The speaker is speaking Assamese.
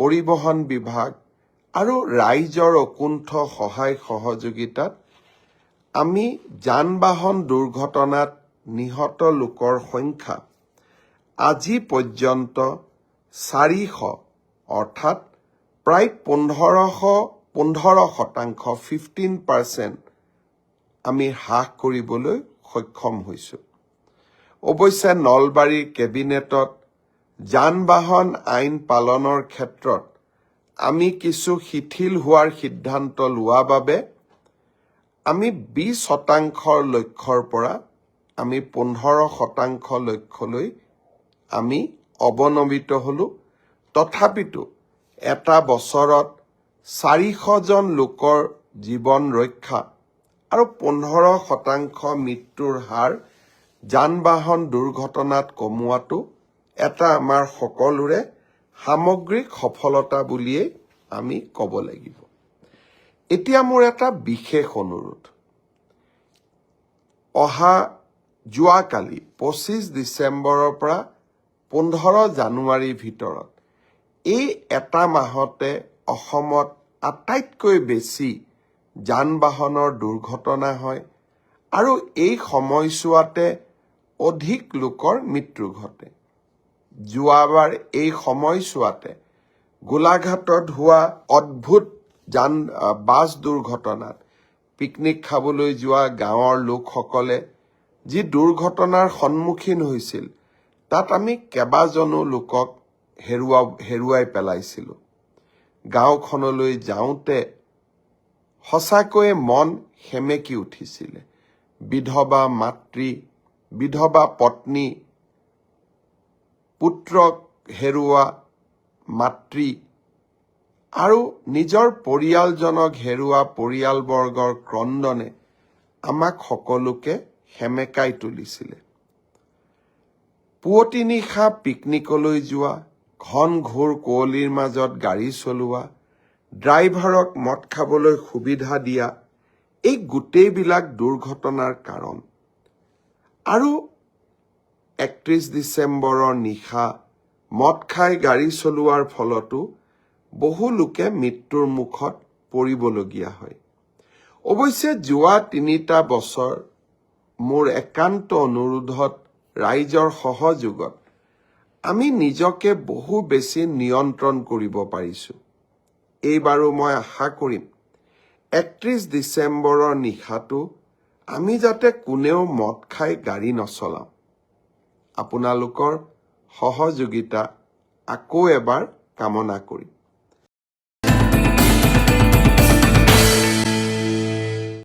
পৰিবহণ বিভাগ আৰু ৰাইজৰ অকুণ্ঠ সহায় সহযোগিতাত আমি যান-বাহন দুৰ্ঘটনাত নিহত লোকৰ সংখ্যা আজি পৰ্যন্ত 400 অৰ্থাৎ প্ৰায় 15% আমি হ্ৰাস কৰিবলৈ সক্ষম হৈছো। অৱশ্যে নলবাৰীৰ কেবিনেটত যান-বাহন আইন পালনৰ ক্ষেত্ৰত আমি কিছু শিথিল হোৱাৰ সিদ্ধান্ত লোৱা বাবে আমি 20% লক্ষ্যৰ পৰা আমি 15% লক্ষ্যলৈ আমি অৱনমিত হলো। তথাপিতো এটা বছৰত 400 জন লোকৰ জীৱন ৰক্ষা আৰু 15% মৃত্যুৰ হাৰ যান-বাহন দুৰ্ঘটনাত কমোৱাটো এটা আমাৰ সকলোৰে সামগ্ৰিক সফলতা বুলিয়েই আমি ক'ব লাগিব। এতিয়া মোৰ এটা বিশেষ অনুৰোধ, যোৱাকালি 25 ডিচেম্বৰৰ পৰা 15 জানুৱাৰীৰ ভিতৰত এই এটা মাহতে অসমত আটাইতকৈ বেছি যান-বাহনৰ দুৰ্ঘটনা হয় আৰু এই সময়ছোৱাতে অধিক লোকৰ মৃত্যু ঘটে। যোৱাবাৰ এই সময়ছোৱাতে গোলাঘাটত হোৱা অদ্ভুত বাছ দুৰ্ঘটনাত পিকনিক খাবলৈ যোৱা গাঁৱৰ লোকসকলে যি দুৰ্ঘটনাৰ সন্মুখীন হৈছিল তাত আমি কেইবাজনো লোকক হেৰুৱাই পেলাইছিলো। গাঁওখনলৈ যাওঁতে সঁচাকৈয়ে মন সেমেকি উঠিছিলে। বিধৱা মাতৃ, বিধৱা পত্নী, পুত্ৰক হেৰুওৱা মাতৃ আৰু নিজৰ পৰিয়ালজনক হেৰুওৱা পৰিয়ালবৰ্গৰ ক্ৰন্দনে আমাক সকলোকে সেমেকাই তুলিছিলে। পুৱতি নিশা পিকনিকলৈ যোৱা, ঘন ঘোৰ কুঁৱলীৰ মাজত গাড়ী চলোৱা, ড্ৰাইভাৰক মদ খাবলৈ সুবিধা দিয়া, এই গোটেইবিলাক দুৰ্ঘটনাৰ কাৰণ। আৰু 31 ডিচেম্বৰৰ নিশা মদ খাই গাড়ী চলোৱাৰ ফলতো বহু লোকে মৃত্যুৰ মুখত পৰিবলগীয়া হয়। অৱশ্যে যোৱা 3টা বছৰ মোৰ একান্ত অনুৰোধত ৰাইজৰ সহযোগত আমি নিজকে বহু বেছি নিয়ন্ত্ৰণ কৰিব পাৰিছো। এইবাৰো মই আশা কৰিম 31 ডিচেম্বৰৰ নিশাটো আমি যাতে কোনেও মদ খাই গাড়ী নচলাওঁ। আপোনালোকৰ সহযোগিতা আকৌ এবাৰ কামনা কৰিম।